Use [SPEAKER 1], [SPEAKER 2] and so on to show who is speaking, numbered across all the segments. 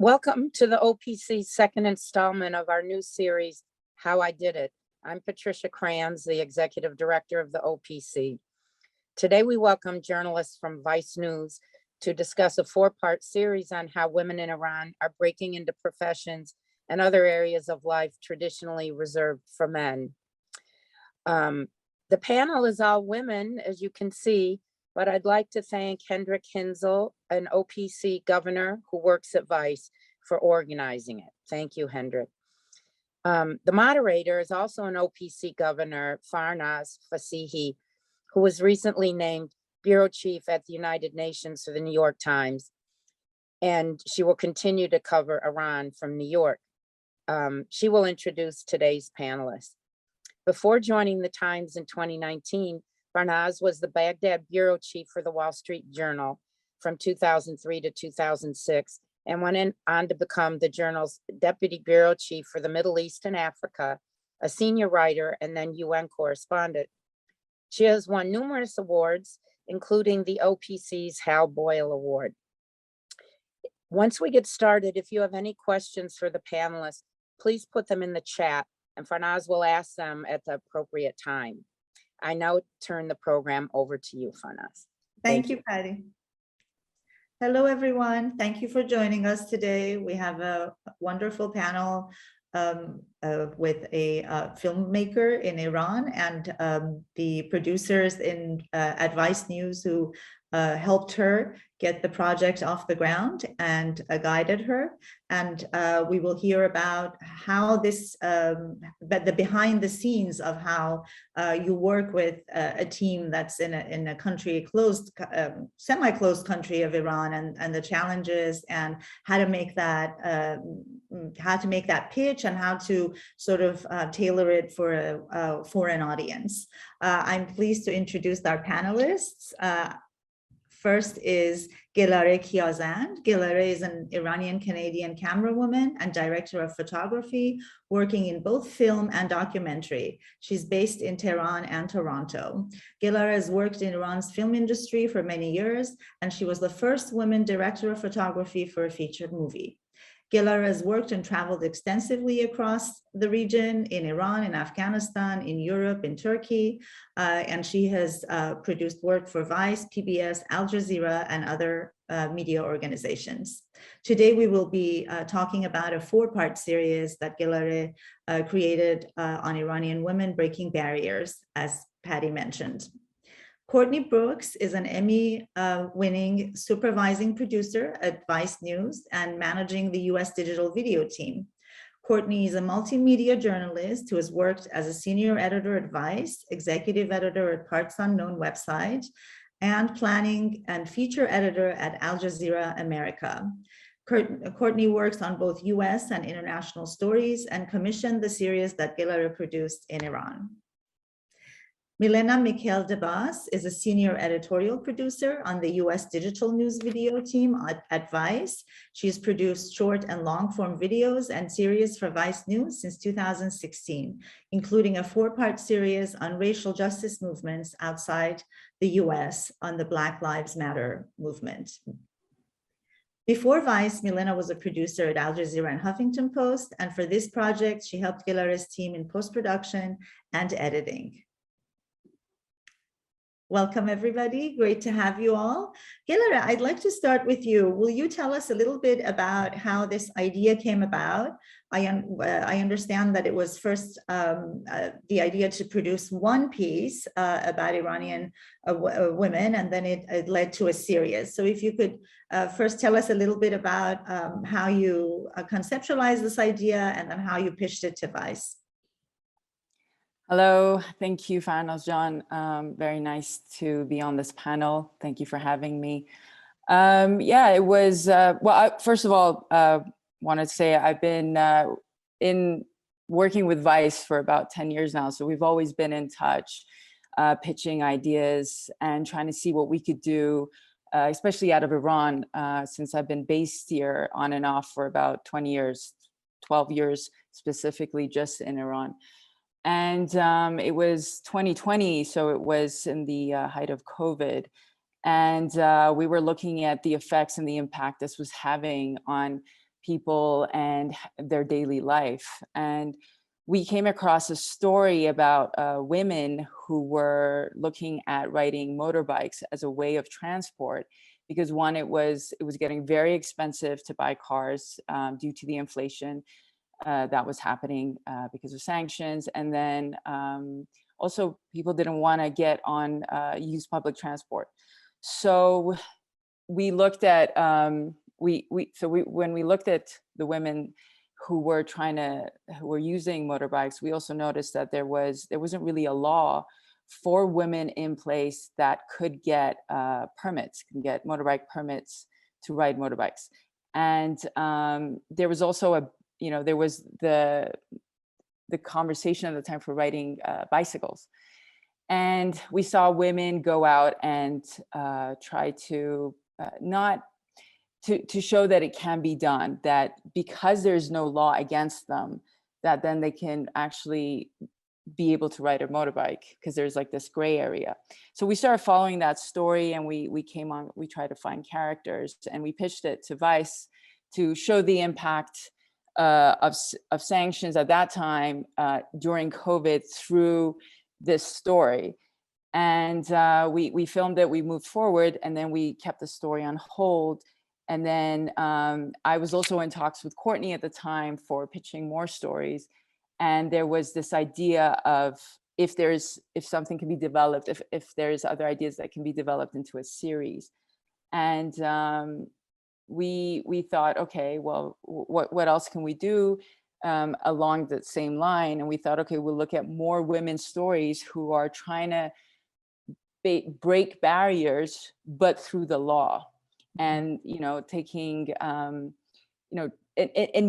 [SPEAKER 1] Welcome to the OPC second installment of our new series, How I Did It. I'm Patricia Kranz, the Executive Director of the OPC. Today we welcome journalists from Vice News to discuss a four-part series on how women in Iran are breaking into professions and other areas of life traditionally reserved for men. The panel is all women, as you can see, but I'd like to thank Hendrik Hinzel, an OPC governor who works at Vice, for organizing it. Thank you, Hendrik. The moderator is also an OPC governor, Farnaz Fassihi, who was recently named bureau chief at the United Nations for the New York Times, and she will continue to cover Iran from New York. She will introduce today's panelists. Before joining the Times in 2019, Farnaz was the Baghdad bureau chief for the Wall Street Journal from 2003 to 2006, and went on to become the journal's deputy bureau chief for the Middle East and Africa, a senior writer, and then UN correspondent. She has won numerous awards, including the OPC's Hal Boyle Award. Once we get started, if you have any questions for the panelists, please put them in the chat, and Farnaz will ask them at the appropriate time. I now turn the program over to you, Farnaz.
[SPEAKER 2] Thank you, Patty. Hello, everyone. Thank you for joining us today. We have a wonderful panel with a filmmaker in Iran and the producers at Vice News who helped her get the project off the ground and guided her. And we will hear about how this, the behind the scenes of how you work with a team that's in a country, closed, semi-closed country of Iran, and the challenges and how to make that pitch and how to sort of tailor it for a foreign audience. I'm pleased to introduce our panelists. First is Gelareh Kiazand. Gelareh is an Iranian-Canadian camerawoman and director of photography, working in both film and documentary. She's based in Tehran and Toronto. Gelareh has worked in Iran's film industry for many years, and she was the first woman director of photography for a featured movie. Gelareh has worked and traveled extensively across the region, in Iran, in Afghanistan, in Europe, in Turkey, and she has produced work for Vice, PBS, Al Jazeera, and other media organizations. Today, we will be talking about a four-part series that Gelareh created on Iranian women breaking barriers, as Patty mentioned. Courtney Brooks is an Emmy-winning supervising producer at Vice News and managing the US digital video team. Courtney is a multimedia journalist who has worked as a senior editor at Vice, executive editor at Parts Unknown website, and planning and feature editor at Al Jazeera America. Courtney works on both US and international stories and commissioned the series that Gelareh produced in Iran. Milena Mikael Debass is a senior editorial producer on the US digital news video team at Vice. She's produced short and long form videos and series for Vice News since 2016, including a four-part series on racial justice movements outside the US on the Black Lives Matter movement. Before Vice, Milena was a producer at Al Jazeera and Huffington Post, and for this project, she helped Gelareh's team in post-production and editing. Welcome, everybody. Great to have you all. Gelareh, I'd like to start with you. Will you tell us a little bit about how this idea came about? I understand that it was first the idea to produce one piece about Iranian women, and then it led to a series. So if you could first tell us a little bit about how you conceptualized this idea and then how you pitched it to Vice.
[SPEAKER 3] Hello, thank you, Farnaz John. Very nice to be on this panel. Thank you for having me. Yeah, it was, well, first of all, wanted to say I've been working with Vice for about 10 years now. So we've always been in touch, pitching ideas and trying to see what we could do, especially out of Iran, since I've been based here on and off for about 20 years, 12 years specifically just in Iran. And it was 2020, so it was in the height of COVID. And we were looking at the effects and the impact this was having on people and their daily life. And we came across a story about women who were looking at riding motorbikes as a way of transport, because one, it was getting very expensive to buy cars due to the inflation that was happening because of sanctions. And then also people didn't want to get on use public transport. So we looked at when we looked at the women who were using motorbikes, we also noticed that there wasn't really a law for women in place that could get permits, can get motorbike permits to ride motorbikes. And there was also there was the conversation at the time for riding bicycles. And we saw women go out and try to to show that it can be done, that because there's no law against them, that then they can actually be able to ride a motorbike, because there's like this gray area. So we started following that story, and we tried to find characters, and we pitched it to Vice to show the impact of sanctions at that time during COVID through this story. And we filmed it, we moved forward, and then we kept the story on hold. And then I was also in talks with Courtney at the time for pitching more stories. And there was this idea of if something can be developed, if there's other ideas that can be developed into a series. And we thought, okay, well, what else can we do along the same line? And we thought, okay, we'll look at more women's stories who are trying to break barriers, but through the law. And taking and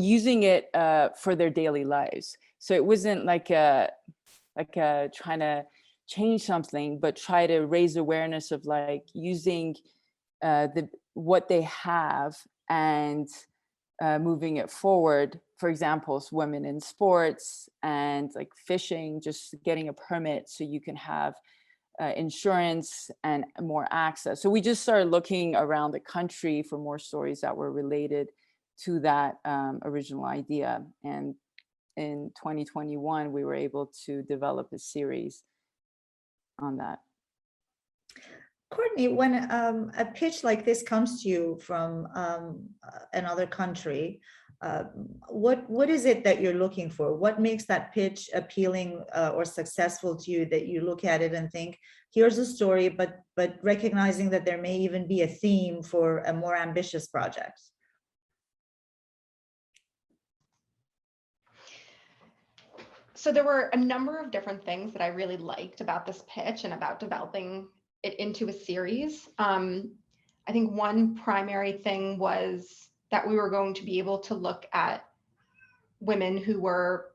[SPEAKER 3] using it for their daily lives. So it wasn't like trying to change something, but try to raise awareness of like using what they have and moving it forward. For example, women in sports and like fishing, just getting a permit so you can have insurance and more access. So we just started looking around the country for more stories that were related to that original idea. And in 2021, we were able to develop a series on that.
[SPEAKER 2] Courtney, when a pitch like this comes to you from another country, what is it that you're looking for? What makes that pitch appealing or successful to you, that you look at it and think, here's a story, but recognizing that there may even be a theme for a more ambitious project?
[SPEAKER 4] So there were a number of different things that I really liked about this pitch and about developing it into a series. I think one primary thing was that we were going to be able to look at women who were,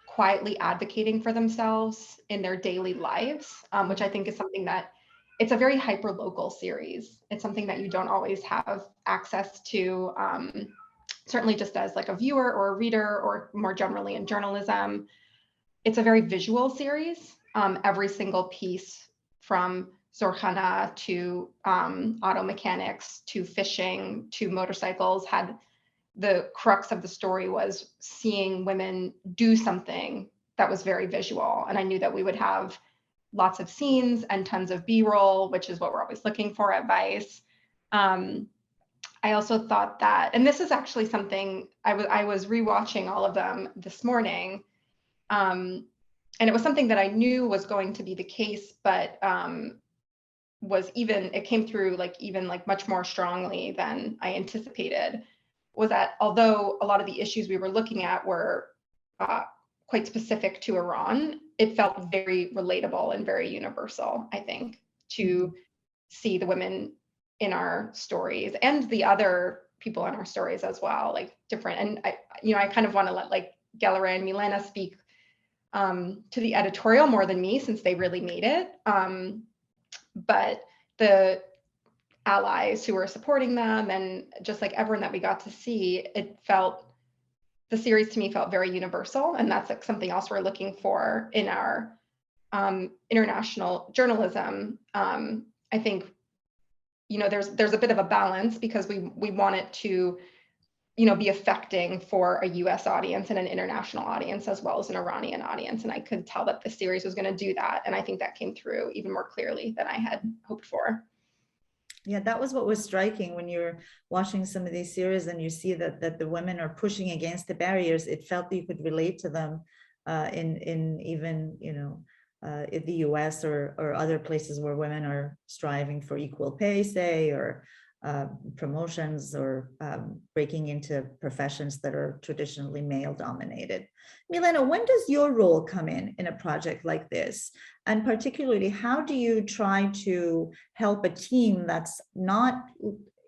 [SPEAKER 4] quietly advocating for themselves in their daily lives, which I think is something that it's a very hyper-local series. It's something that you don't always have access to, certainly just as like a viewer or a reader, or more generally in journalism. It's a very visual series. Every single piece, from Zorkhana to auto mechanics to fishing to motorcycles, had the crux of the story was seeing women do something that was very visual. And I knew that we would have lots of scenes and tons of B-roll, which is what we're always looking for at Vice. I also thought that, and this is actually something I was rewatching all of them this morning, and it was something that I knew was going to be the case, but it came through even much more strongly than I anticipated, was that although a lot of the issues we were looking at were quite specific to Iran, it felt very relatable and very universal, I think, to see the women in our stories and the other people in our stories as well, like different. And I kind of want to let Gelareh and Milena speak to the editorial more than me, since they really made it. But the allies who were supporting them, and just like everyone that we got to see, the series to me felt very universal. And that's like something else we're looking for in our international journalism. I think, there's a bit of a balance, because we want it to be affecting for a US audience and an international audience, as well as an Iranian audience. And I could tell that the series was going to do that. And I think that came through even more clearly than I had hoped for.
[SPEAKER 2] Yeah, that was what was striking when you're watching some of these series and you see that the women are pushing against the barriers. It felt that you could relate to them in even, in the US or other places where women are striving for equal pay, say, or promotions, or breaking into professions that are traditionally male dominated. Milena, when does your role come in a project like this? And particularly, how do you try to help a team that's not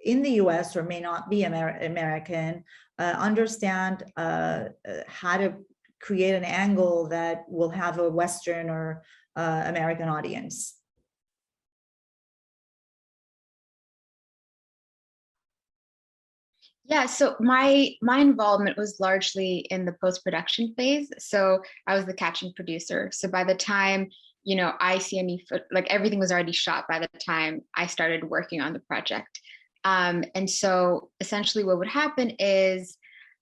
[SPEAKER 2] in the US or may not be American understand how to create an angle that will have a Western or American audience?
[SPEAKER 5] Yeah, so my involvement was largely in the post-production phase. So I was the catching producer. So by the time, I see any like everything was already shot by the time I started working on the project. And so essentially what would happen is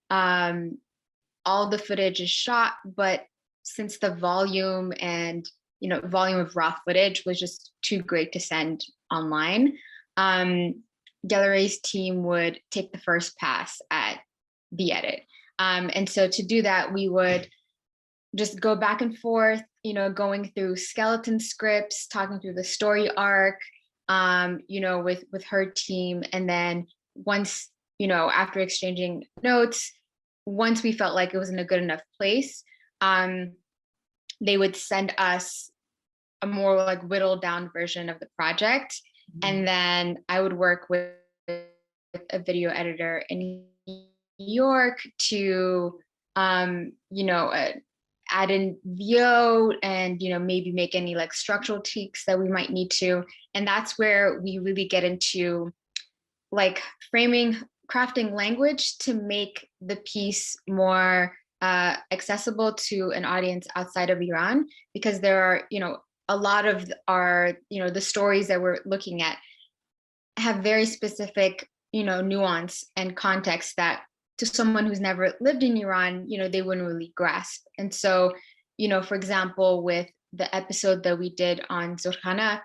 [SPEAKER 5] all the footage is shot, but since the volume and volume of raw footage was just too great to send online, Gelareh's team would take the first pass at the edit. And so to do that, we would just go back and forth, going through skeleton scripts, talking through the story arc, with her team. And then once, after exchanging notes, once we felt like it was in a good enough place, they would send us a more like whittled down version of the project. And then I would work with a video editor in New York to, add in VO and, maybe make any like structural tweaks that we might need to. And that's where we really get into like framing, crafting language to make the piece more accessible to an audience outside of Iran, because there are, a lot of our, the stories that we're looking at have very specific, nuance and context that to someone who's never lived in Iran, they wouldn't really grasp. And so, for example, with the episode that we did on Zorkhana,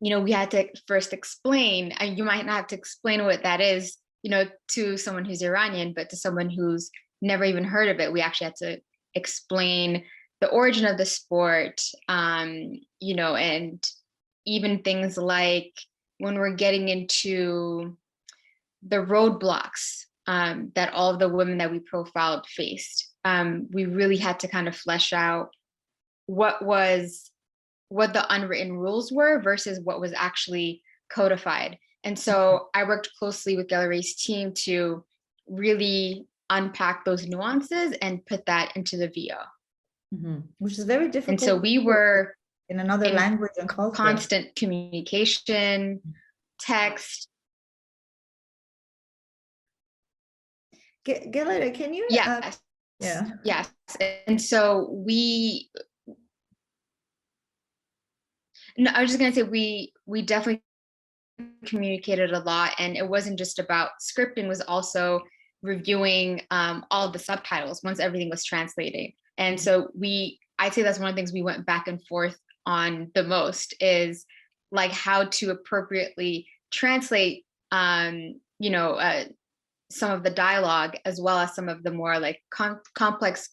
[SPEAKER 5] we had to first explain, and you might not have to explain what that is, to someone who's Iranian, but to someone who's never even heard of it, we actually had to explain the origin of the sport, and even things like when we're getting into the roadblocks that all of the women that we profiled faced. We really had to kind of flesh out what the unwritten rules were versus what was actually codified. And so I worked closely with Gelareh's team to really unpack those nuances and put that into the VO.
[SPEAKER 2] Mm-hmm. Which is very difficult.
[SPEAKER 5] And so we were
[SPEAKER 2] in another language and culture.
[SPEAKER 5] Constant communication, text.
[SPEAKER 2] Gelareh, can you?
[SPEAKER 5] Yes.
[SPEAKER 2] Yeah.
[SPEAKER 5] Yes. And so I was just going to say, we definitely communicated a lot, and it wasn't just about scripting, was also reviewing all of the subtitles once everything was translating. And so I'd say that's one of the things we went back and forth on the most, is like how to appropriately translate, some of the dialogue, as well as some of the more like complex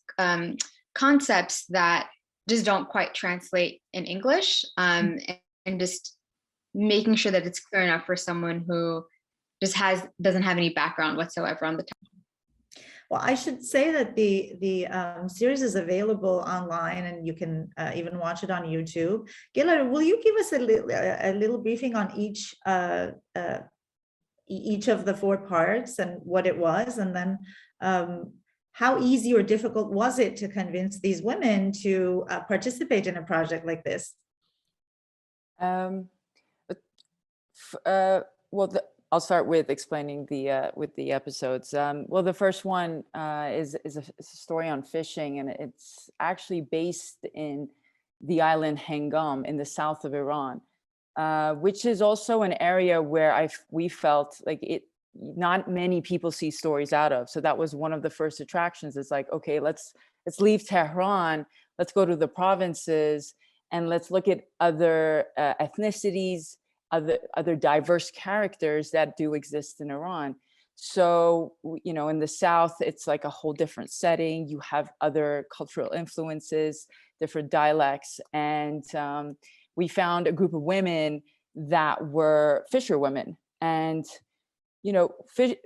[SPEAKER 5] concepts that just don't quite translate in English, and just making sure that it's clear enough for someone who just doesn't have any background whatsoever on the topic.
[SPEAKER 2] Well, I should say that the series is available online, and you can even watch it on YouTube. Gelareh, will you give us a little briefing on each of the 4 parts and what it was, and then how easy or difficult was it to convince these women to participate in a project like this?
[SPEAKER 3] I'll start with explaining with the episodes. Well, the first one is a story on fishing, and it's actually based in the island Hengam in the south of Iran, which is also an area where we felt like not many people see stories out of. So that was one of the first attractions. It's like, okay, let's leave Tehran, let's go to the provinces, and let's look at other ethnicities, other diverse characters that do exist in Iran. So, you know, in the South, it's like a whole different setting. You have other cultural influences, different dialects. And we found a group of women that were fisherwomen. And, you know,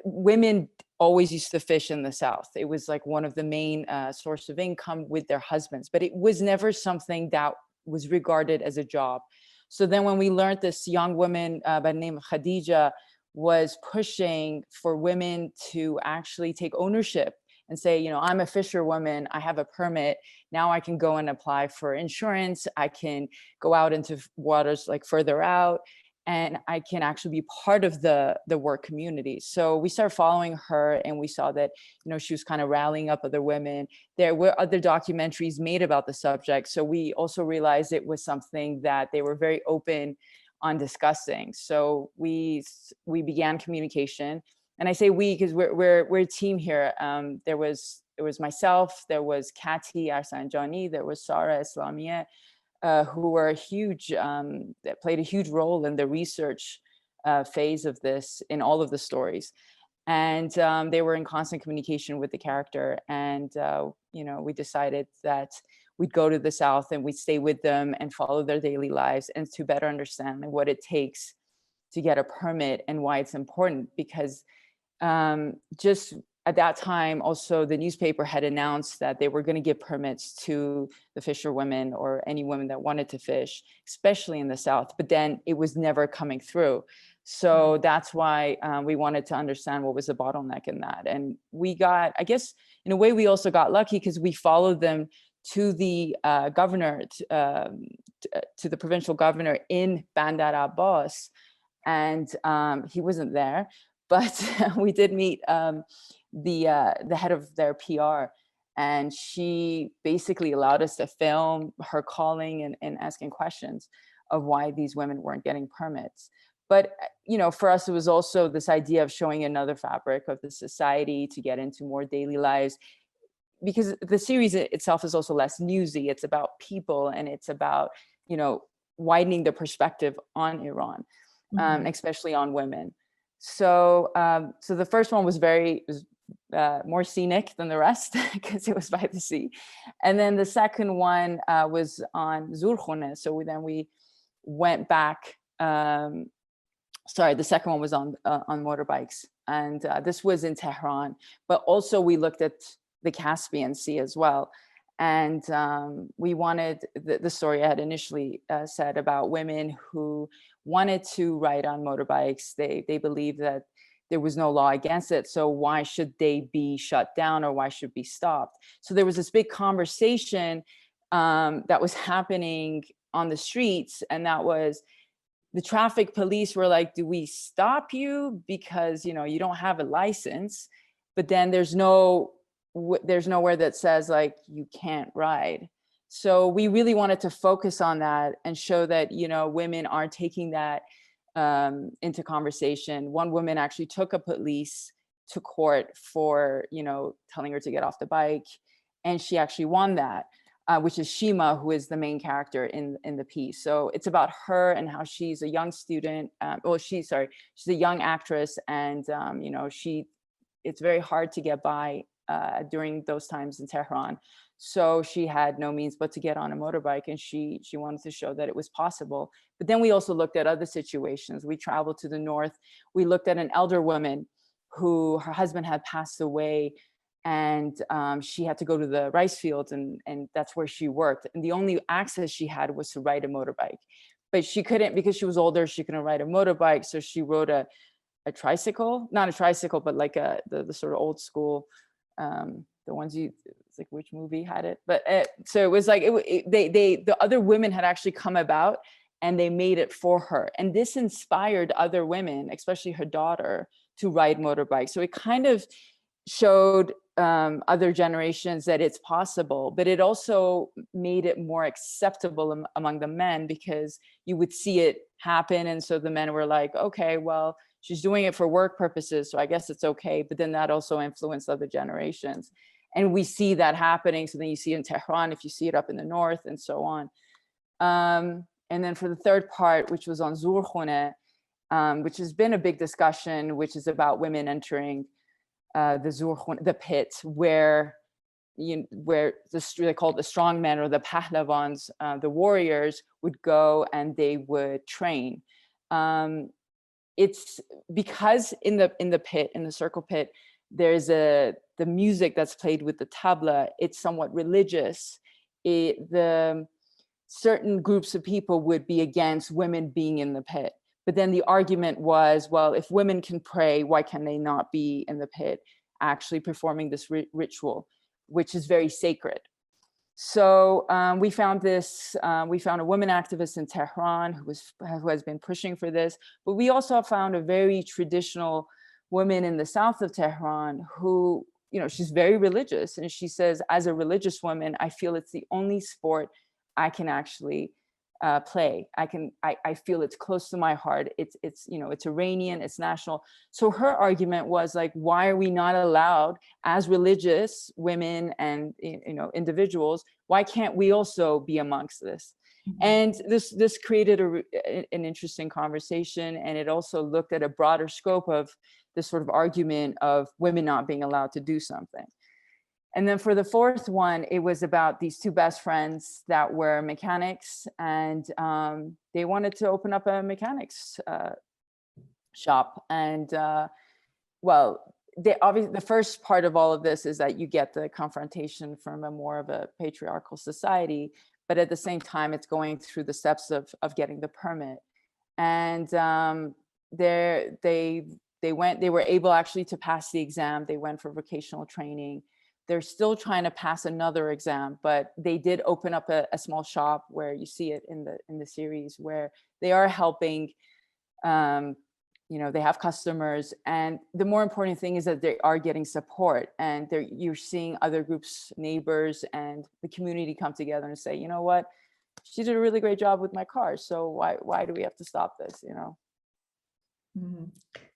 [SPEAKER 3] women always used to fish in the South. It was like one of the main source of income with their husbands, but it was never something that was regarded as a job. So then when we learned this young woman by the name of Khadija was pushing for women to actually take ownership and say, you know, I'm a fisherwoman, I have a permit, now I can go and apply for insurance, I can go out into waters like further out, and I can actually be part of the work community. So we started following her, and we saw that, you know, she was kind of rallying up other women. There were other documentaries made about the subject. So we also realized it was something that they were very open on discussing. So we began communication. And I say we because we're a team here. There was myself, there was Kati Arsanjani, there was Sara Islamiyeh, who were that played a huge role in the research phase of this in all of the stories. And they were in constant communication with the character. And, you know, we decided that we'd go to the South and we'd stay with them and follow their daily lives, and to better understand what it takes to get a permit and why it's important. Because just at that time, also the newspaper had announced that they were going to give permits to the fisherwomen or any women that wanted to fish, especially in the South, but then it was never coming through. So that's why we wanted to understand what was the bottleneck in that. And we got, I guess, in a way, we also got lucky because we followed them to the governor, to the provincial governor in Bandar Abbas, and he wasn't there, but we did meet the head of their PR, and she basically allowed us to film her calling and asking questions of why these women weren't getting permits. But, you know, for us, it was also this idea of showing another fabric of the society, to get into more daily lives, because the series itself is also less newsy. It's about people, and it's about, you know, widening the perspective on Iran, especially on women. So, so the first one was more scenic than the rest because it was by the sea. And then the second one was on Zurkhone. So we went back, sorry, the second one was on motorbikes. And this was in Tehran, but also we looked at the Caspian Sea as well. And we wanted the story I had initially said about women who wanted to ride on motorbikes. They believed that there was no law against it. So why should they be shut down, or why should be stopped? So there was this big conversation that was happening on the streets. And that was, the traffic police were like, do we stop you because, you know, you don't have a license? But then there's nowhere that says like you can't ride. So we really wanted to focus on that and show that, you know, women are taking that into conversation. One woman actually took a police to court for, you know, telling her to get off the bike, and she actually won that, which is Shima, who is the main character in the piece. So it's about her and how she's a young student. She's a young actress, and you know, it's very hard to get by during those times in Tehran. So she had no means but to get on a motorbike, and she wanted to show that it was possible. But then we also looked at other situations. We traveled to the north. We looked at an elder woman who her husband had passed away, and she had to go to the rice fields, and that's where she worked. And the only access she had was to ride a motorbike. But she couldn't, because she was older, she couldn't ride a motorbike. So she rode a tricycle, not a tricycle, but like the sort of old school, the ones it's like, which movie had it? But so it was like, the other women had actually come about and they made it for her. And this inspired other women, especially her daughter, to ride motorbikes. So it kind of showed other generations that it's possible, but it also made it more acceptable among the men, because you would see it happen. And so the men were like, okay, well, she's doing it for work purposes, so I guess it's okay. But then that also influenced other generations. And we see that happening. So then you see it in Tehran, if you see it up in the north, and so on. And then for the third part, which was on Zurkhone, which has been a big discussion, which is about women entering the pit, where they call it the strongmen, or the pahlavans, the warriors, would go and they would train. It's because in the pit, in the circle pit, there's the music that's played with the tabla. It's somewhat religious. The certain groups of people would be against women being in the pit. But then the argument was, well, if women can pray, why can they not be in the pit actually performing this ritual, which is very sacred? So we found a woman activist in Tehran who has been pushing for this, but we also found a very traditional woman in the south of Tehran who, she's very religious, and she says, as a religious woman, I feel it's the only sport I can actually play. I feel it's close to my heart. It's Iranian, it's national. So her argument was like, why are we not allowed as religious women and individuals? Why can't we also be amongst this? Mm-hmm. And this created an interesting conversation, and it also looked at a broader scope of this sort of argument of women not being allowed to do something. And then for the fourth one, it was about these two best friends that were mechanics, and they wanted to open up a mechanics shop. And the first part of all of this is that you get the confrontation from more of a patriarchal society, but at the same time, it's going through the steps of getting the permit. And they were able actually to pass the exam. They went for vocational training. They're still trying to pass another exam, but they did open up a small shop where you see it in the series, where they are helping. They have customers, and the more important thing is that they are getting support, and you're seeing other groups, neighbors, and the community come together and say, you know what, she did a really great job with my car, so why do we have to stop this?
[SPEAKER 2] Mm-hmm.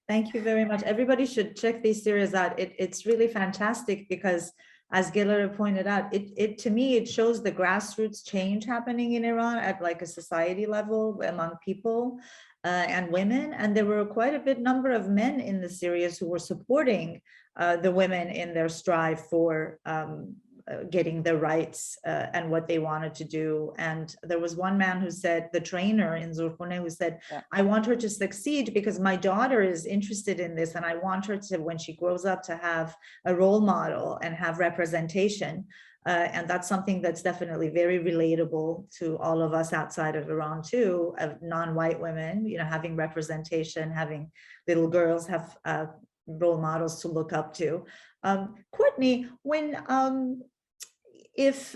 [SPEAKER 2] Thank you very much. Everybody should check these series out. It's really fantastic because, as Gelareh pointed out, to me, it shows the grassroots change happening in Iran at like a society level among people and women. And there were quite a bit number of men in the series who were supporting the women in their strive for getting their rights and what they wanted to do. And there was one man who said, the trainer in Zurkhone, who said, yeah, I want her to succeed because my daughter is interested in this, and I want her to, when she grows up, to have a role model and have representation. And that's something that's definitely very relatable to all of us outside of Iran too, of non-white women, having representation, having little girls have role models to look up to. Courtney, if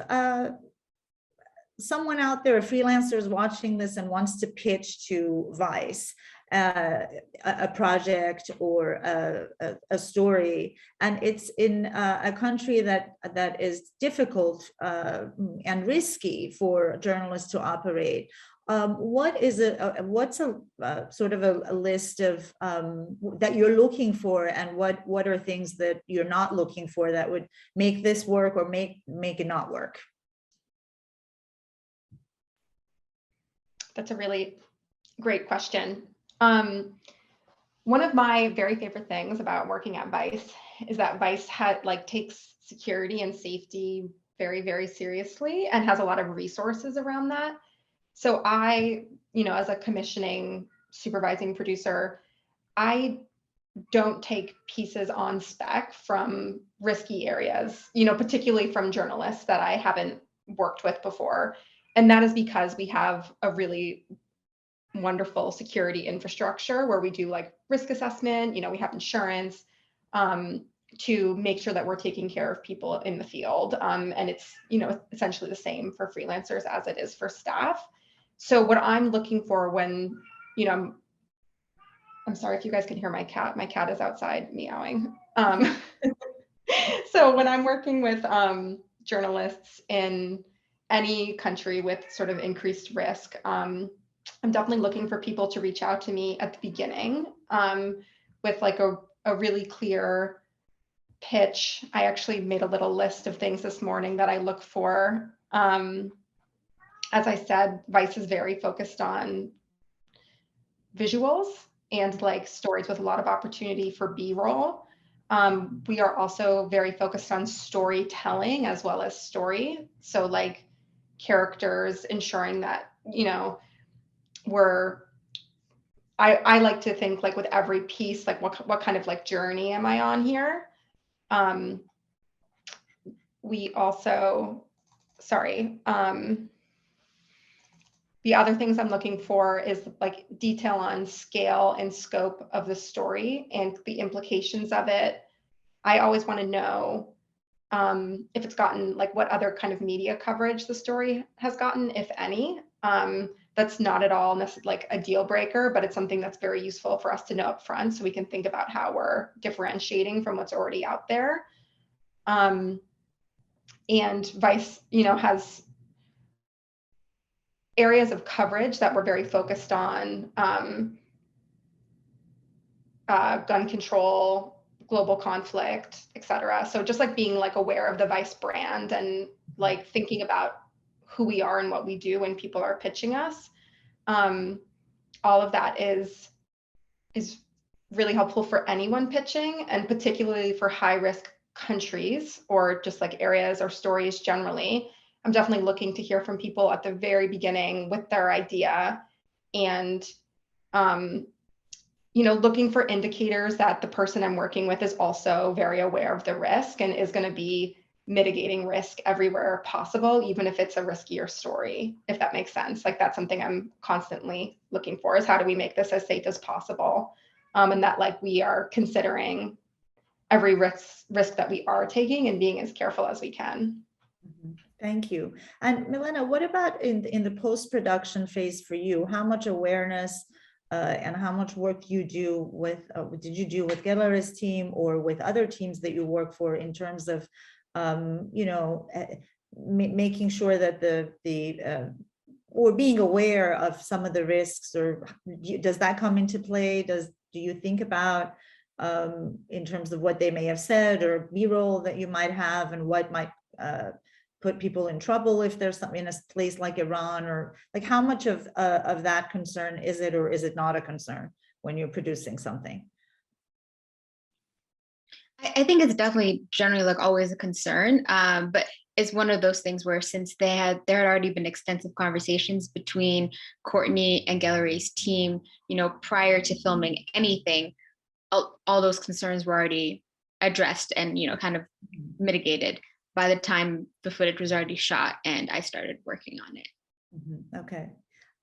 [SPEAKER 2] someone out there, a freelancer, is watching this and wants to pitch to Vice a project or a story, and it's in a country that is difficult and risky for journalists to operate, what's a sort of a list of that you're looking for, and what are things that you're not looking for that would make this work or make it not work?
[SPEAKER 4] That's a really great question. One of my very favorite things about working at Vice is that Vice takes security and safety very, very seriously and has a lot of resources around that. So I, as a commissioning supervising producer, I don't take pieces on spec from risky areas, particularly from journalists that I haven't worked with before. And that is because we have a really wonderful security infrastructure where we do like risk assessment, we have insurance to make sure that we're taking care of people in the field. And it's, essentially the same for freelancers as it is for staff. So what I'm looking for when, I'm sorry if you guys can hear my cat is outside meowing. So when I'm working with journalists in any country with sort of increased risk, I'm definitely looking for people to reach out to me at the beginning with like a really clear pitch. I actually made a little list of things this morning that I look for. As I said, Vice is very focused on visuals and like stories with a lot of opportunity for B-roll. We are also very focused on storytelling as well as story. So like characters, ensuring that, you know, I like to think like with every piece, like what kind of like journey am I on here? We also, sorry, the other things I'm looking for is like detail on scale and scope of the story and the implications of it. I always want to know if it's gotten like what other kind of media coverage the story has gotten, if any. That's not at all like a deal breaker, but it's something that's very useful for us to know up front so we can think about how we're differentiating from what's already out there. And Vice, you know, has areas of coverage that we're very focused on, gun control, global conflict, et cetera. So just like being like aware of the Vice brand and like thinking about who we are and what we do when people are pitching us. All of that is really helpful for anyone pitching, and particularly for high risk countries or just like areas or stories generally. I'm definitely looking to hear from people at the very beginning with their idea and, you know, looking for indicators that the person I'm working with is also very aware of the risk and is going to be mitigating risk everywhere possible, even if it's a riskier story, if that makes sense. Like that's something I'm constantly looking for, is how do we make this as safe as possible? And that like we are considering every risk that we are taking and being as careful as we can.
[SPEAKER 2] Thank you. And Milena, what about in the post-production phase for you? How much awareness and how much work you do with, did you do with Gelareh's team or with other teams that you work for in terms of you know, making sure that or being aware of some of the risks, or does that come into play? Do you think about in terms of what they may have said or B-roll that you might have and what might put people in trouble if there's something in a place like Iran, or like how much of that concern is it, or is it not a concern when you're producing something?
[SPEAKER 5] I think it's definitely generally like always a concern, but it's one of those things where since there had already been extensive conversations between Courtney and Gelareh's team, you know, prior to filming anything, all those concerns were already addressed and, you know, kind of mitigated by the time the footage was already shot and I started working on it.
[SPEAKER 2] Okay.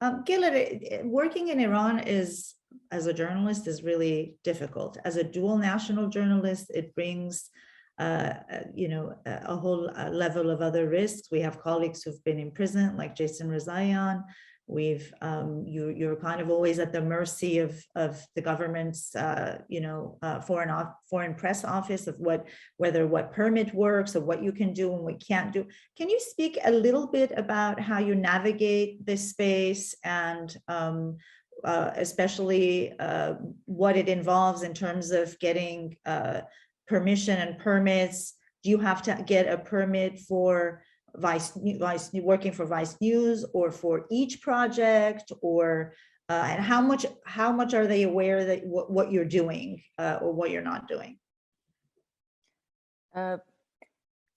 [SPEAKER 2] Gelareh, working in Iran is, as a journalist, is really difficult. As a dual national journalist, it brings, you know, a whole level of other risks. We have colleagues who've been in prison, like Jason Rezaian. We've, you're kind of always at the mercy of the government's, you know, foreign press office of whether what permit works or what you can do and what can't do. Can you speak a little bit about how you navigate this space and especially what it involves in terms of getting permission and permits? Do you have to get a permit for Vice working for Vice News or for each project, or and how much are they aware that what you're doing or what you're not doing?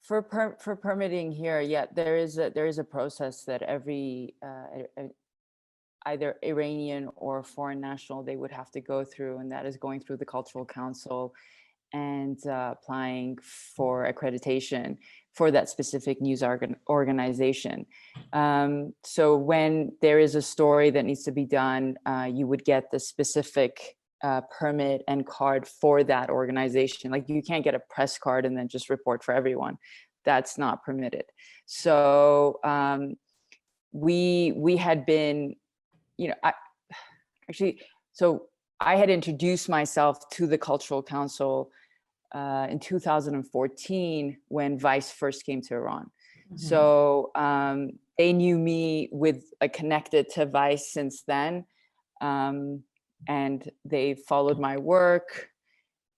[SPEAKER 3] For permitting here, yeah, there is a process that every either Iranian or foreign national they would have to go through, and that is going through the Cultural Council and applying for accreditation for that specific news organization. So when there is a story that needs to be done, you would get the specific permit and card for that organization. Like you can't get a press card and then just report for everyone. That's not permitted. So we had been, you know, I had introduced myself to the Cultural Council in 2014 when Vice first came to Iran. So they knew me connected to Vice since then. And they followed my work.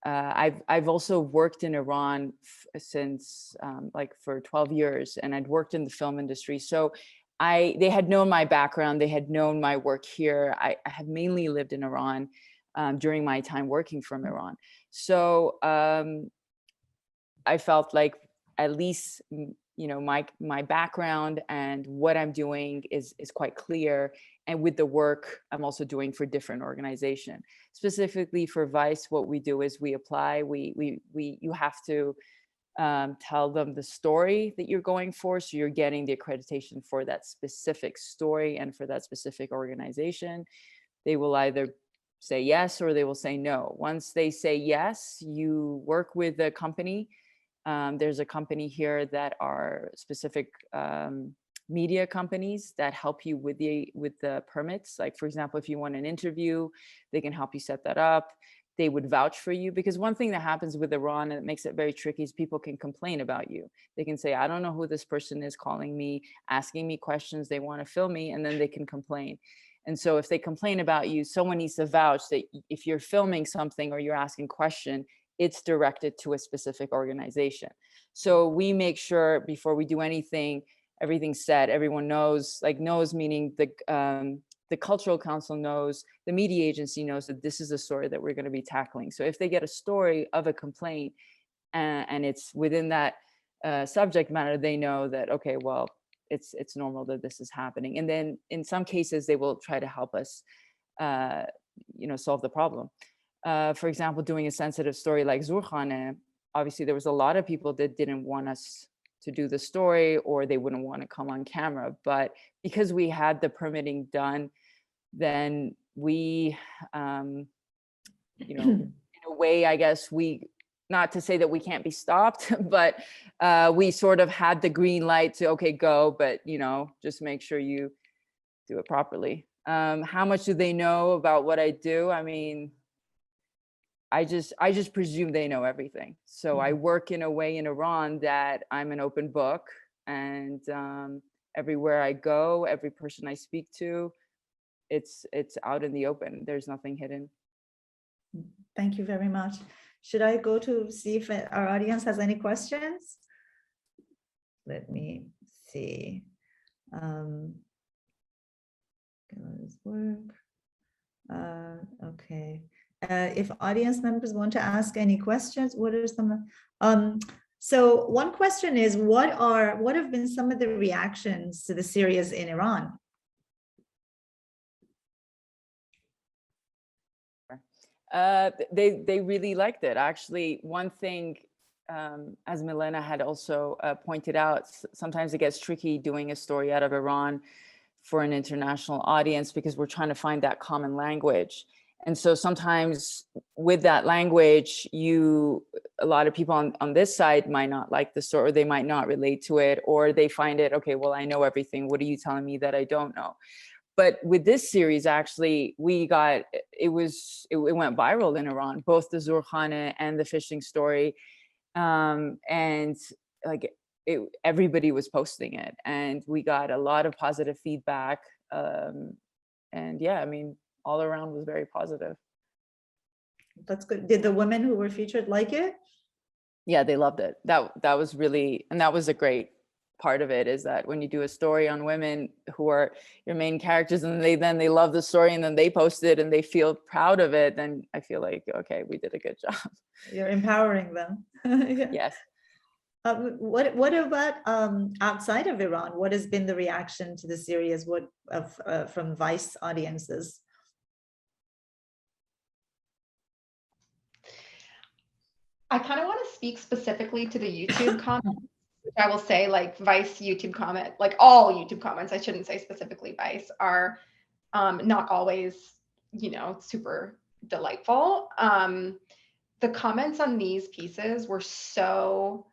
[SPEAKER 3] I've also worked in Iran since for 12 years, and I'd worked in the film industry. So they had known my background, they had known my work here. I have mainly lived in Iran during my time working from Iran. So I felt like at least, my background and what I'm doing is quite clear. And with the work I'm also doing for different organizations. Specifically for Vice, what we do is we apply, you have to tell them the story that you're going for. So you're getting the accreditation for that specific story and for that specific organization. They will either say yes or they will say no. Once they say yes, you work with the company. There's a company here that are specific media companies that help you with the permits. Like, for example, if you want an interview, they can help you set that up. They would vouch for you, because one thing that happens with Iran, and it makes it very tricky, is people can complain about you. They can say, I don't know who this person is calling me, asking me questions, they want to film me, and then they can complain. And so if they complain about you, someone needs to vouch that if you're filming something or you're asking question, it's directed to a specific organization. So we make sure before we do anything, everything's said, everyone knows, meaning the cultural council knows, the media agency knows that this is a story that we're going to be tackling. So if they get a story of a complaint and it's within that subject matter, they know that, okay, well, it's normal that this is happening. And then in some cases, they will try to help us, solve the problem. For example, doing a sensitive story like Zurkhane, obviously there was a lot of people that didn't want us to do the story, or they wouldn't want to come on camera. But because we had the permitting done, then we, in a way, I guess not to say that we can't be stopped, but we sort of had the green light to, okay, go, but, just make sure you do it properly. How much do they know about what I do? I mean, I just presume they know everything. So I work in a way in Iran that I'm an open book, and everywhere I go, every person I speak to, it's out in the open. There's nothing hidden.
[SPEAKER 2] Thank you very much. Should I go to see if our audience has any questions? Let me see. Work. Okay. If audience members want to ask any questions, what are some? So one question is, what have been some of the reactions to the series in Iran?
[SPEAKER 3] They really liked it. Actually, one thing, as Milena had also pointed out, sometimes it gets tricky doing a story out of Iran for an international audience, because we're trying to find that common language. And so sometimes with that language, a lot of people on this side might not like the story, or they might not relate to it, or they find it, okay, well, I know everything. What are you telling me that I don't know? But with this series, actually, it went viral in Iran, both the Zurkhane and the fishing story. And everybody was posting it, and we got a lot of positive feedback. And yeah, I mean, all around was very positive.
[SPEAKER 2] That's good. Did the women who were featured like it?
[SPEAKER 3] Yeah, they loved it. That was really, and that was a great part of it, is that when you do a story on women who are your main characters, and they love the story, and then they post it and they feel proud of it, then I feel like, okay, we did a good job.
[SPEAKER 2] You're empowering them. Yeah.
[SPEAKER 3] Yes.
[SPEAKER 2] What about outside of Iran? What has been the reaction to the series? From Vice audiences?
[SPEAKER 4] I kind of want to speak specifically to the YouTube comments, which I will say, like, Vice YouTube comment, like all YouTube comments, I shouldn't say specifically Vice, are not always, super delightful. The comments on these pieces were so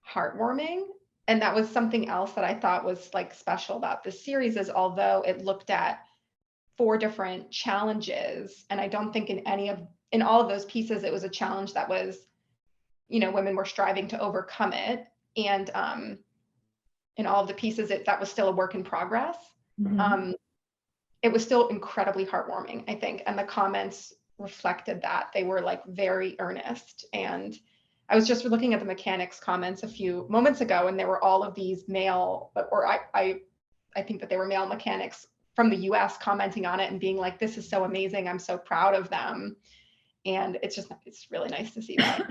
[SPEAKER 4] heartwarming. And that was something else that I thought was like special about this series, is although it looked at 4 different challenges, and I don't think in all of those pieces, it was a challenge that was, women were striving to overcome it. And in all of the pieces, that was still a work in progress.
[SPEAKER 2] Mhm.
[SPEAKER 4] It was still incredibly heartwarming, I think. And the comments reflected that. They were like very earnest. And I was just looking at the mechanics comments a few moments ago, and there were all of these male, or I think that they were male mechanics from the US commenting on it and being like, this is so amazing. I'm so proud of them. And it's really nice to see that.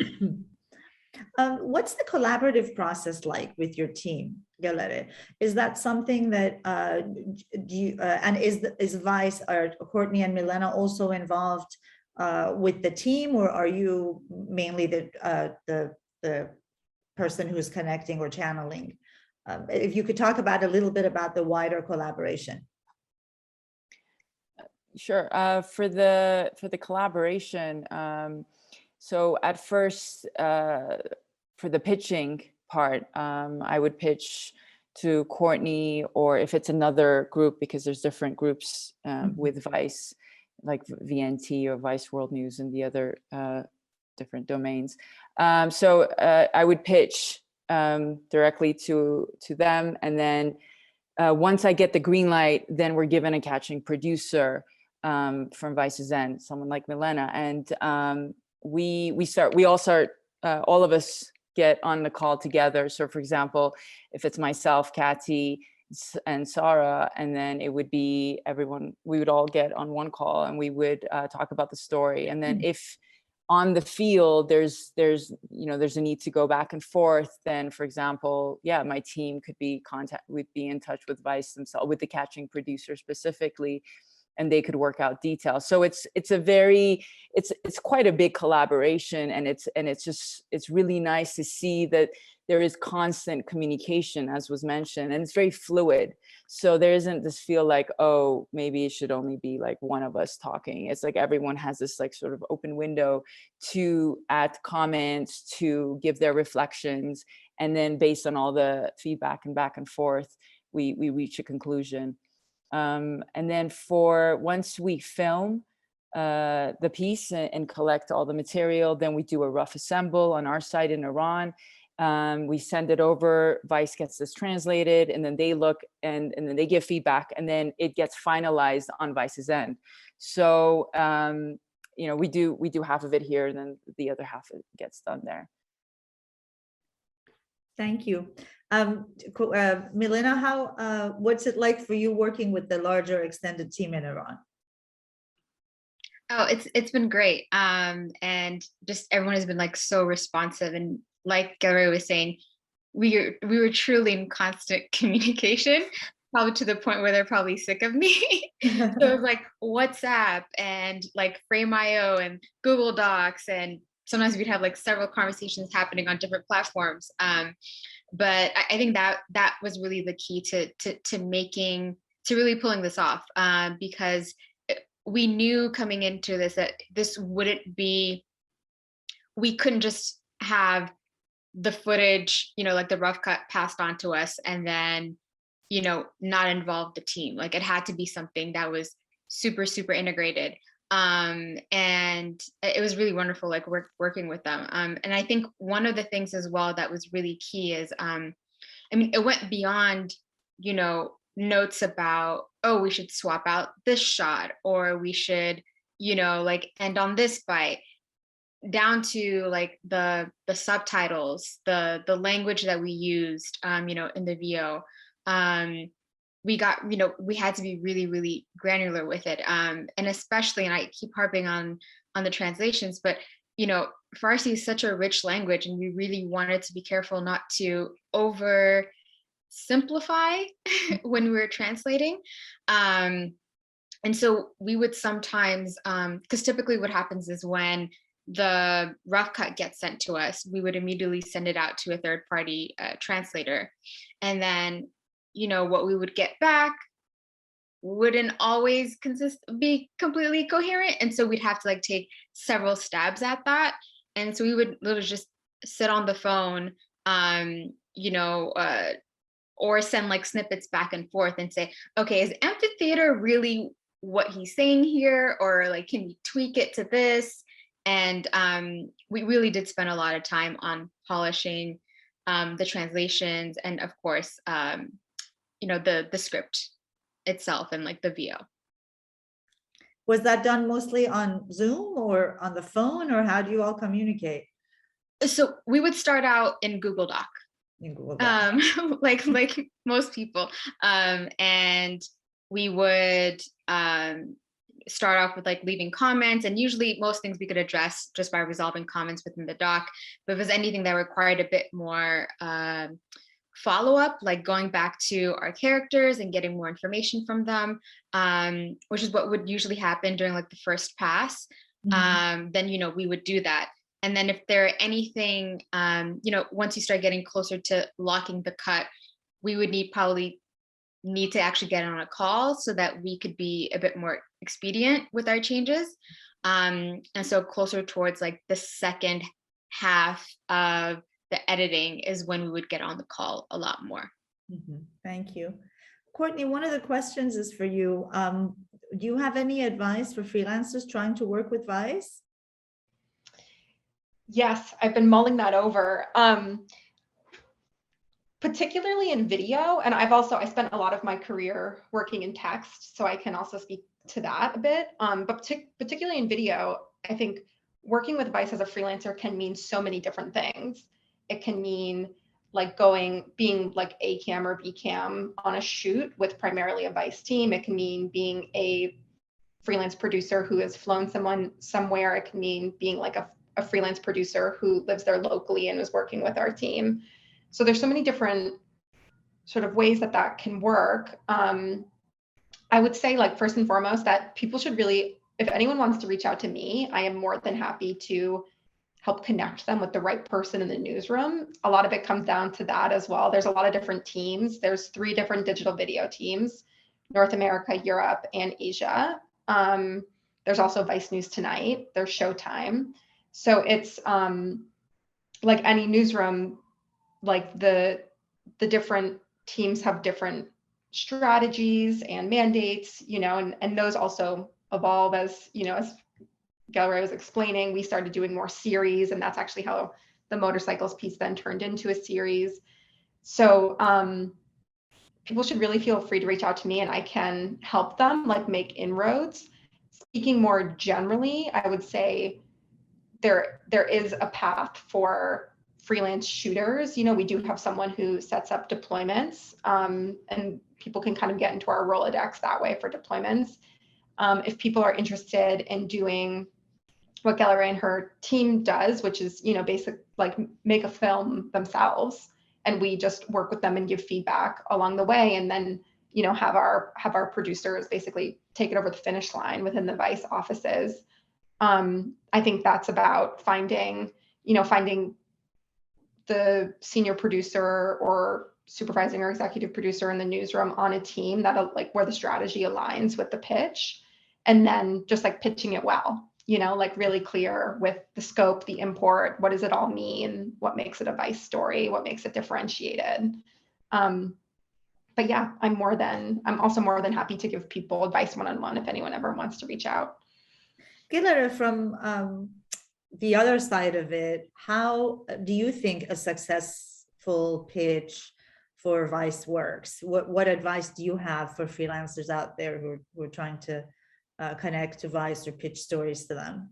[SPEAKER 2] What's the collaborative process like with your team, Gelareh? Is that something that and is Vice or Courtney and Milena also involved with the team, or are you mainly the person who's connecting or channeling? If you could talk about a little bit about the wider collaboration.
[SPEAKER 3] Sure. For the collaboration, so at first, for the pitching part, I would pitch to Courtney, or if it's another group, because there's different groups with Vice, like VNT or Vice World News and the other different domains. So I would pitch directly to them, and then once I get the green light, then we're given a catching producer from Vice's end, someone like Milena, and we all start, all of us get on the call together. So for example, if it's myself, Kathy, and Sarah, and then it would be everyone, we would all get on one call and we would talk about the story. And then if on the field there's a need to go back and forth, then for example, my team would be in touch with Vice themselves, with the catching producer specifically, and they could work out details. So it's quite a big collaboration, and it's really nice to see that there is constant communication, as was mentioned, and it's very fluid. So there isn't this feel like, oh, maybe it should only be like one of us talking. It's like everyone has this like sort of open window to add comments, to give their reflections, and then based on all the feedback and back and forth, we reach a conclusion. And then once we film the piece and collect all the material, then we do a rough assemble on our site in Iran. We send it over, Vice gets this translated, and then they look and then they give feedback, and then it gets finalized on Vice's end. So we do half of it here, and then the other half gets done there.
[SPEAKER 2] Thank you. Milena, what's it like for you working with the larger extended team in Iran?
[SPEAKER 5] Oh, it's been great. And just everyone has been like so responsive, and like Gelareh was saying, we were truly in constant communication, probably to the point where they're probably sick of me. So it was like WhatsApp and like Frame.io and Google Docs, and sometimes we'd have like several conversations happening on different platforms. But I think that was really the key to really pulling this off, because we knew coming into this that this wouldn't be, we couldn't just have the footage, like the rough cut passed on to us and then, not involve the team. Like it had to be something that was super, super integrated. And it was really wonderful, like working with them. And I think one of the things as well that was really key is, it went beyond, notes about, oh, we should swap out this shot, or we should, like end on this bite, down to like the subtitles, the language that we used, in the VO. We got, we had to be really, really granular with it. And especially, and I keep harping on the translations, but, Farsi is such a rich language, and we really wanted to be careful not to over simplify when we were translating. And so we would sometimes, because typically what happens is when the rough cut gets sent to us, we would immediately send it out to a third party translator. And then, what we would get back wouldn't always be completely coherent. And so we'd have to like take several stabs at that. And so we would literally just sit on the phone, or send like snippets back and forth and say, okay, is amphitheater really what he's saying here? Or like, can we tweak it to this? And we really did spend a lot of time on polishing the translations, and of course, the script itself and like the VO.
[SPEAKER 2] Was that done mostly on Zoom or on the phone, or how do you all communicate
[SPEAKER 5] So we would start out in Google Doc,
[SPEAKER 2] in Google Docs?
[SPEAKER 5] like most people, and we would start off with like leaving comments, and usually most things we could address just by resolving comments within the doc. But if there's anything that required a bit more follow-up, like going back to our characters and getting more information from them, which is what would usually happen during like the first pass, then we would do that. And then if there anything, once you start getting closer to locking the cut, we would probably need to actually get on a call so that we could be a bit more expedient with our changes. And so closer towards like the second half of the editing is when we would get on the call a lot more.
[SPEAKER 2] Thank you. Courtney, one of the questions is for you. Do you have any advice for freelancers trying to work with Vice?
[SPEAKER 4] Yes, I've been mulling that over, particularly in video. And I spent a lot of my career working in text, so I can also speak to that a bit. But particularly in video, I think working with Vice as a freelancer can mean so many different things. It can mean like being like A cam or B cam on a shoot with primarily a Vice team. It can mean being a freelance producer who has flown someone somewhere. It can mean being like a freelance producer who lives there locally and is working with our team. So there's so many different sort of ways that can work. I would say, like, first and foremost, that people should really, if anyone wants to reach out to me, I am more than happy to help connect them with the right person in the newsroom. A lot of it comes down to that as well. There's a lot of different teams. There's 3 different digital video teams: North America, Europe, and Asia. There's also Vice News Tonight. There's Showtime. So it's like any newsroom, like the different teams have different strategies and mandates, and those also evolve as Gelareh was explaining. We started doing more series, and that's actually how the motorcycles piece then turned into a series. So people should really feel free to reach out to me, and I can help them like make inroads. Speaking more generally, I would say there is a path for freelance shooters. We do have someone who sets up deployments, and people can kind of get into our Rolodex that way for deployments. If people are interested in doing what Gelareh and her team does, which is, basic, like make a film themselves, and we just work with them and give feedback along the way, and then, have our producers basically take it over the finish line within the Vice offices. I think that's about finding the senior producer or supervising or executive producer in the newsroom on a team that like where the strategy aligns with the pitch, and then just like pitching it well, like really clear with the scope, the import, what does it all mean, what makes it a Vice story, what makes it differentiated. But yeah, I'm also more than happy to give people advice one-on-one if anyone ever wants to reach out.
[SPEAKER 2] Gelareh, from the other side of it, how do you think a successful pitch for Vice works? What advice do you have for freelancers out there who are trying to connect to Vice or pitch stories to them?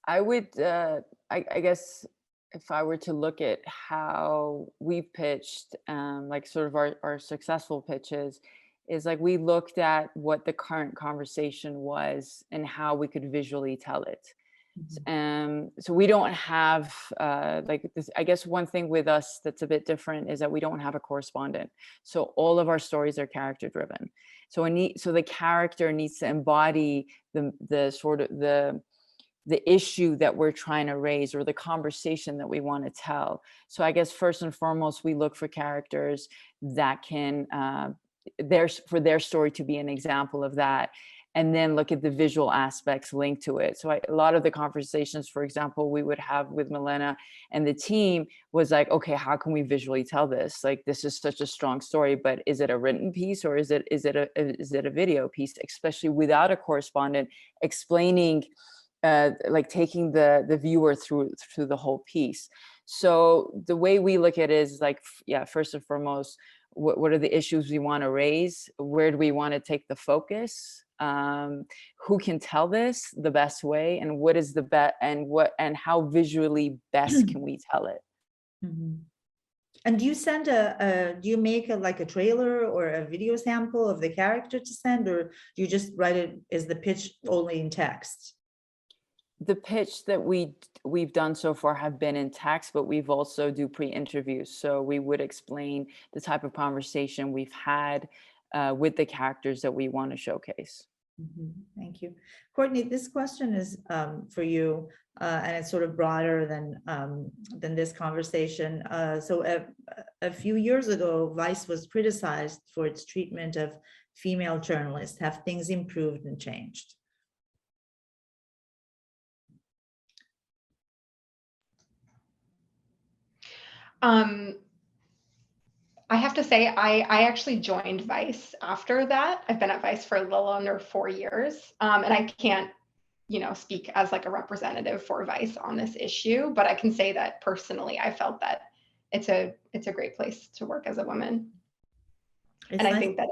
[SPEAKER 3] I would, I guess, if I were to look at how we've pitched, like sort of our successful pitches, is like we looked at what the current conversation was and how we could visually tell it. So we don't have like this. I guess one thing with us that's a bit different is that we don't have a correspondent. So all of our stories are character driven. So the character needs to embody the sort of the issue that we're trying to raise or the conversation that we want to tell. So I guess first and foremost, we look for characters that can for their story to be an example of that, and then look at the visual aspects linked to it. So a lot of the conversations, for example, we would have with Milena and the team was like, okay, how can we visually tell this? Like, this is such a strong story, but is it a written piece or is it a video piece, especially without a correspondent explaining like taking the viewer through the whole piece. So the way we look at it is like, yeah, first and foremost, what are the issues we want to raise? Where do we want to take the focus? Who can tell this the best way, and what is the best, and how visually best can we tell it?
[SPEAKER 2] Mhm. And do you send do you make like a trailer or a video sample of the character to send, or do you just write it as the pitch only in text?
[SPEAKER 3] The pitch that we've done so far have been in text, but we've also do pre-interviews. So we would explain the type of conversation we've had with the characters that we want to showcase.
[SPEAKER 2] Thank you. Courtney, this question is for you, and it's sort of broader than this conversation. So a few years ago, Vice was criticized for its treatment of female journalists. Have things improved and changed?
[SPEAKER 4] I have to say, I actually joined Vice after that. I've been at Vice for a little under 4 years, and I can't, speak as like a representative for Vice on this issue, but I can say that personally, I felt that it's a great place to work as a woman, and I think that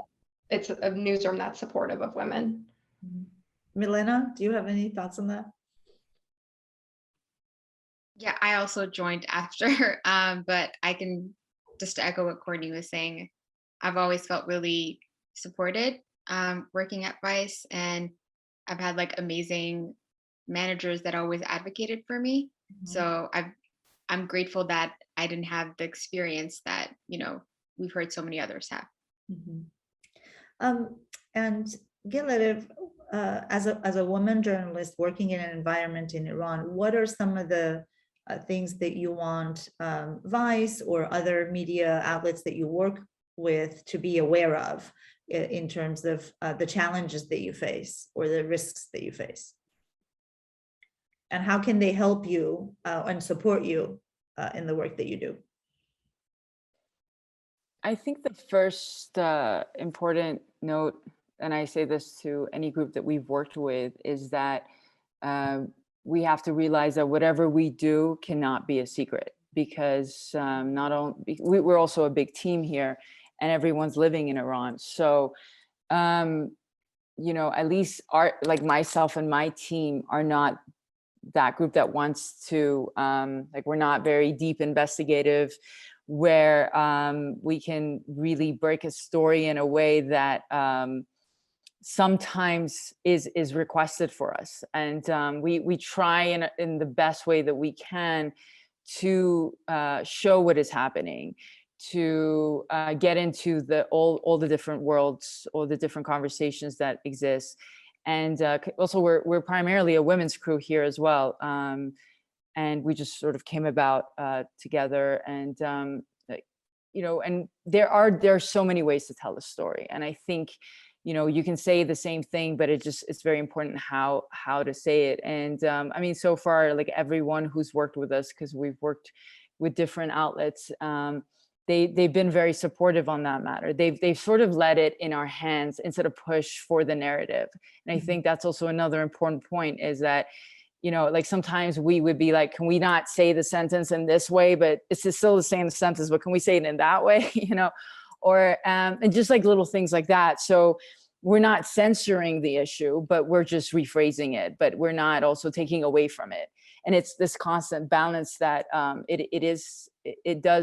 [SPEAKER 4] it's a newsroom that's supportive of women.
[SPEAKER 2] Milena, do you have any thoughts on that?
[SPEAKER 5] Yeah, I also joined after, but I can just to echo what Courtney was saying. I've always felt really supported working at Vice, and I've had like amazing managers that always advocated for me. So I'm grateful that I didn't have the experience that we've heard so many others have.
[SPEAKER 2] And Gelareh, as a woman journalist working in an environment in Iran, what are some of the things that you want Vice or other media outlets that you work with to be aware of in terms of the challenges that you face or the risks that you face? And how can they help you and support you in the work that you do?
[SPEAKER 3] I think the first important note, and I say this to any group that we've worked with, is that we have to realize that whatever we do cannot be a secret, because not only we're also a big team here, and everyone's living in Iran. So, at least like myself and my team are not that group that wants to we're not very deep investigative, where we can really break a story in a way that sometimes is requested for us, and we try in the best way that we can to show what is happening, to get into all the different worlds, all the different conversations that exist. And also we're primarily a women's crew here as well, and we just sort of came about together, and and there are so many ways to tell a story, and I think you can say the same thing, but it's very important how to say it. And I mean, so far, like everyone who's worked with us, because we've worked with different outlets, they've been very supportive on that matter. They've sort of let it in our hands instead of push for the narrative. And I think that's also another important point, is that like sometimes we would be like, can we not say the sentence in this way, but it's still the same sentence, but can we say it in that way? Or and just like little things like that. So we're not censoring the issue, but we're just rephrasing it, but we're not also taking away from it. And it's this constant balance that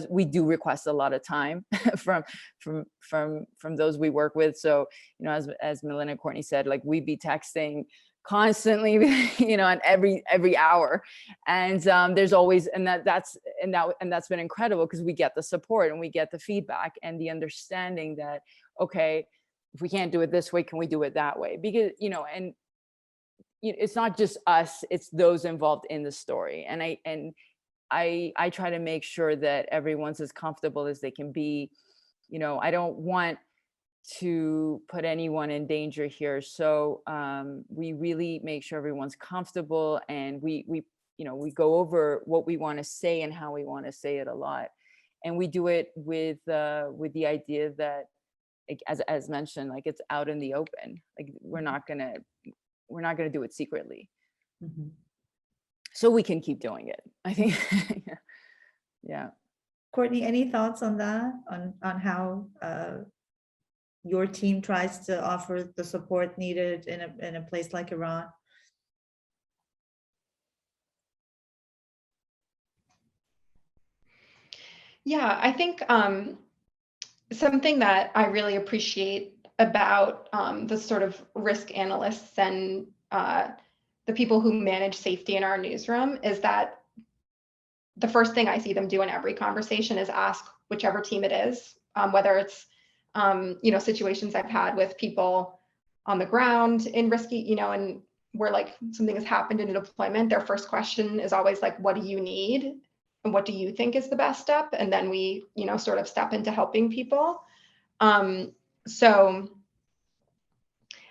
[SPEAKER 3] we do request a lot of time from those we work with. So as Milena and Courtney said, like we'd be texting constantly, on every hour, and there's always, and that's been incredible, because we get the support and we get the feedback and the understanding that, okay, if we can't do it this way, can we do it that way? Because and it's not just us, it's those involved in the story, and I try to make sure that everyone's as comfortable as they can be. I don't want to put anyone in danger here, so we really make sure everyone's comfortable, and we go over what we want to say and how we want to say it a lot, and we do it with the idea that, like, as mentioned, like it's out in the open. Like we're not gonna do it secretly.
[SPEAKER 2] Mhm.
[SPEAKER 3] so we can keep doing it, I think. Yeah.
[SPEAKER 2] Courtney, any thoughts on that, on how your team tries to offer the support needed in a place like Iran?
[SPEAKER 4] Yeah, I think something that I really appreciate about the sort of risk analysts and the people who manage safety in our newsroom is that the first thing I see them do in every conversation is ask whichever team it is, whether it's situations I've had with people on the ground in risky, and where like something has happened in a deployment, their first question is always like, what do you need? And what do you think is the best step? And then we, sort of step into helping people. So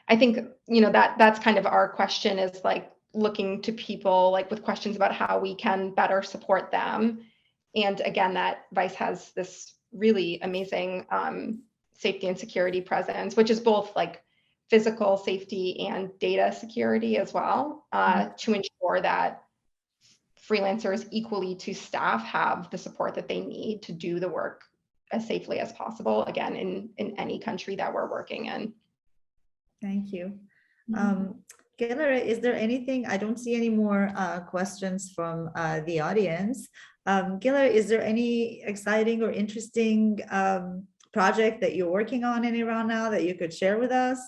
[SPEAKER 4] I think, that's kind of our question, is like looking to people like with questions about how we can better support them. And again, that Vice has this really amazing safety and security presence, which is both like physical safety and data security as well, to ensure that freelancers equally to staff have the support that they need to do the work as safely as possible, again, in any country that we're working in.
[SPEAKER 2] Thank you. Gelareh, is there anything, I don't see any more questions from the audience. Gelareh, is there any exciting or interesting project that you're working on in Iran now that you could share with us?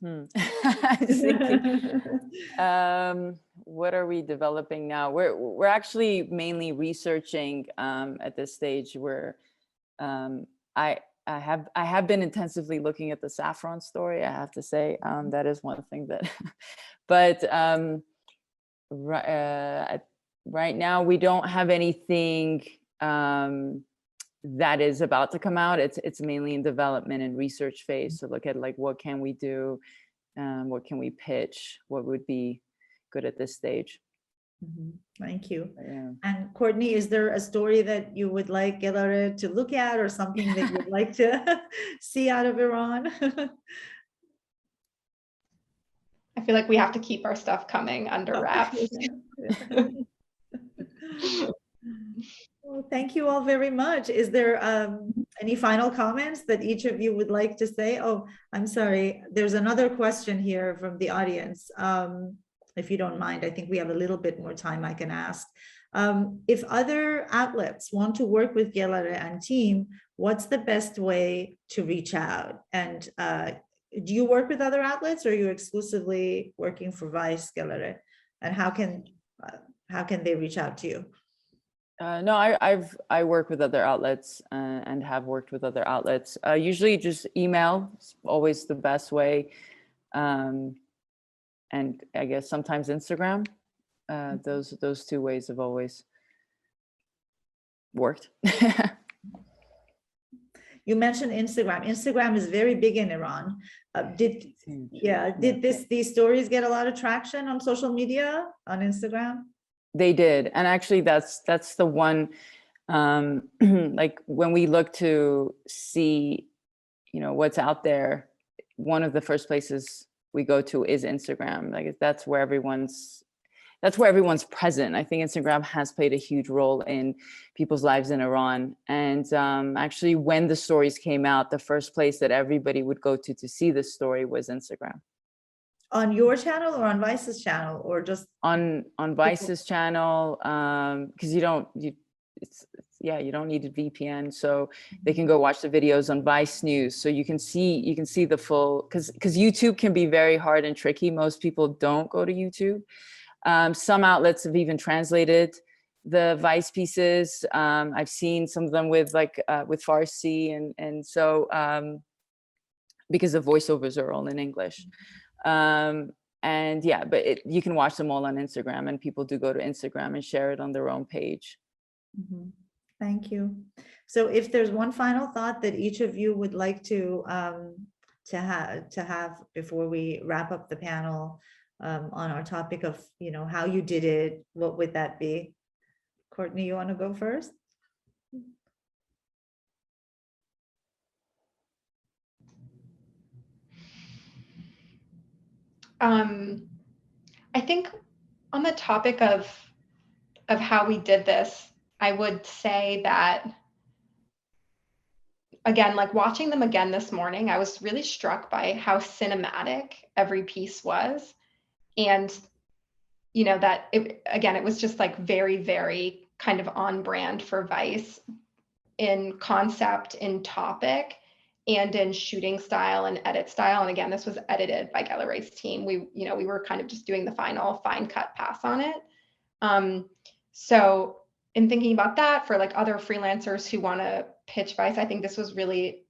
[SPEAKER 3] I was thinking, what are we developing now? We're actually mainly researching at this stage. Where I have been intensively looking at the saffron story, I have to say. That is one thing that, but right now we don't have anything that is about to come out. It's mainly in development and research phase to look at like, what can we do, what can we pitch, what would be good at this stage.
[SPEAKER 2] Thank you.
[SPEAKER 3] Yeah.
[SPEAKER 2] And Courtney, is there a story that you would like Gelareh to look at, or something that you'd like to see out of Iran?
[SPEAKER 4] I feel like we have to keep our stuff coming under wraps.
[SPEAKER 2] Well, thank you all very much. Is there any final comments that each of you would like to say? Oh, I'm sorry. There's another question here from the audience. If you don't mind, I think we have a little bit more time I can ask. If other outlets want to work with Gelareh and team, what's the best way to reach out? And do you work with other outlets, or are you exclusively working for Vice, Gelareh? And how can they reach out to you?
[SPEAKER 3] No, I work with other outlets and have worked with other outlets. Usually just email is always the best way. And I guess sometimes Instagram. Those two ways have always worked.
[SPEAKER 2] You mentioned Instagram. Instagram is very big in Iran. Did these stories get a lot of traction on social media, on Instagram?
[SPEAKER 3] They did. And actually that's the one, like when we look to see, what's out there, one of the first places we go to is Instagram. Like that's where everyone's present. I think Instagram has played a huge role in people's lives in Iran. And actually when the stories came out, the first place that everybody would go to see the story was Instagram.
[SPEAKER 2] On your channel or on Vice's channel, or just
[SPEAKER 3] on Vice's channel? Because you don't need a VPN, so they can go watch the videos on Vice News. So you can see the full, because YouTube can be very hard and tricky. Most people don't go to YouTube. Some outlets have even translated the Vice pieces. I've seen some of them with Farsi, and so because the voiceovers are all in English. And yeah, but you can watch them all on Instagram, and people do go to Instagram and share it on their own page.
[SPEAKER 2] Thank you. So if there's one final thought that each of you would like to have before we wrap up the panel on our topic of, how you did it, what would that be? Courtney, you want to go first?
[SPEAKER 4] I think on the topic of how we did this, I would say that, again, like watching them again this morning, I was really struck by how cinematic every piece was. And, you know, that it was just like very, very kind of on brand for Vice in concept, in topic, and in shooting style and edit style. And again, this was edited by Gelareh's team. We were kind of just doing the final fine cut pass on it. So in thinking about that for like other freelancers who want to pitch Vice, I think this was really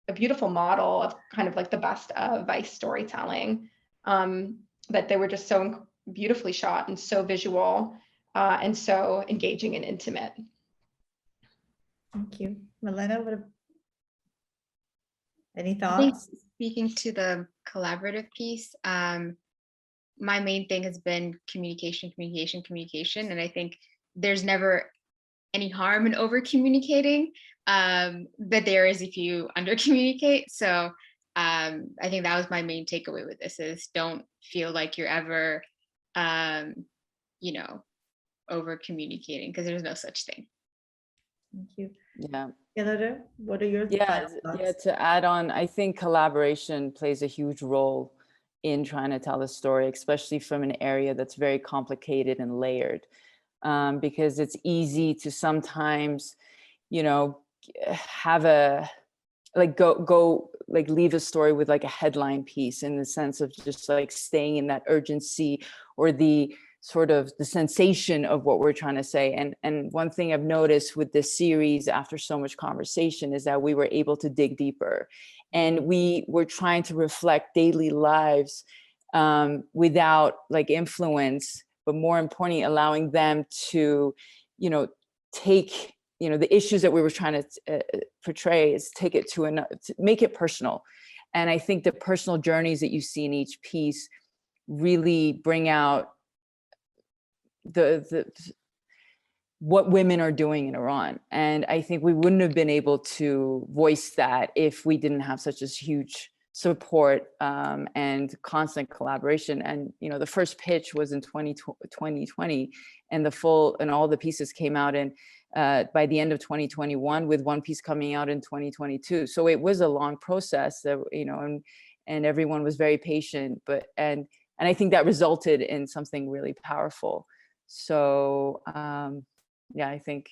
[SPEAKER 4] a beautiful model of kind of like the best of Vice storytelling, that they were just so beautifully shot and so visual, and so engaging and intimate.
[SPEAKER 2] Thank you. Milena, any
[SPEAKER 5] I think
[SPEAKER 2] thoughts?
[SPEAKER 5] speaking to the collaborative piece, my main thing has been communication. And I think there's never any harm in over communicating, but there is if you under communicate. So I think that was my main takeaway with this is don't feel like you're ever, over communicating, because there's no such thing.
[SPEAKER 2] Thank you.
[SPEAKER 3] Yeah.
[SPEAKER 2] Gelareh, what are your
[SPEAKER 3] Yeah,
[SPEAKER 2] final
[SPEAKER 3] yeah,
[SPEAKER 2] thoughts?
[SPEAKER 3] to add on, I think collaboration plays a huge role in trying to tell the story, especially from an area that's very complicated and layered, because it's easy to sometimes, have a, like go like leave a story with like a headline piece in the sense of just like staying in that urgency or the sort of the sensation of what we're trying to say. And one thing I've noticed with this series after so much conversation is that we were able to dig deeper, and we were trying to reflect daily lives without like influence, but more importantly, allowing them to, take, the issues that we were trying to portray is take it to make it personal. And I think the personal journeys that you see in each piece really bring out what women are doing in Iran. And I think we wouldn't have been able to voice that if we didn't have such a huge support and constant collaboration. And the first pitch was in 2020, and all the pieces came out in by the end of 2021, with one piece coming out in 2022. So it was a long process that, and everyone was very patient, and I think that resulted in something really powerful. So yeah, I think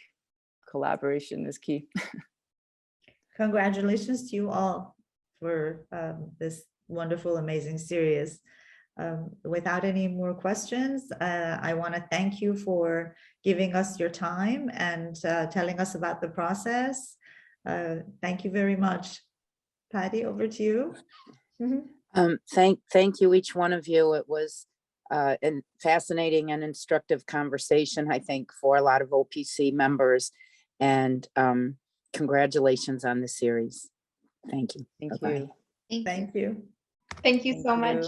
[SPEAKER 3] collaboration is key.
[SPEAKER 2] Congratulations to you all for this wonderful, amazing series. Without any more questions, I want to thank you for giving us your time and telling us about the process. Thank you very much. Patty, over to you.
[SPEAKER 1] Thank you, each one of you. It was a fascinating and instructive conversation, I think, for a lot of OPC members. And congratulations on the series. Thank you.
[SPEAKER 3] Thank
[SPEAKER 1] Bye-bye.
[SPEAKER 3] you.
[SPEAKER 2] Thank you.
[SPEAKER 4] Thank you
[SPEAKER 3] Thank
[SPEAKER 4] so
[SPEAKER 3] you.
[SPEAKER 4] much.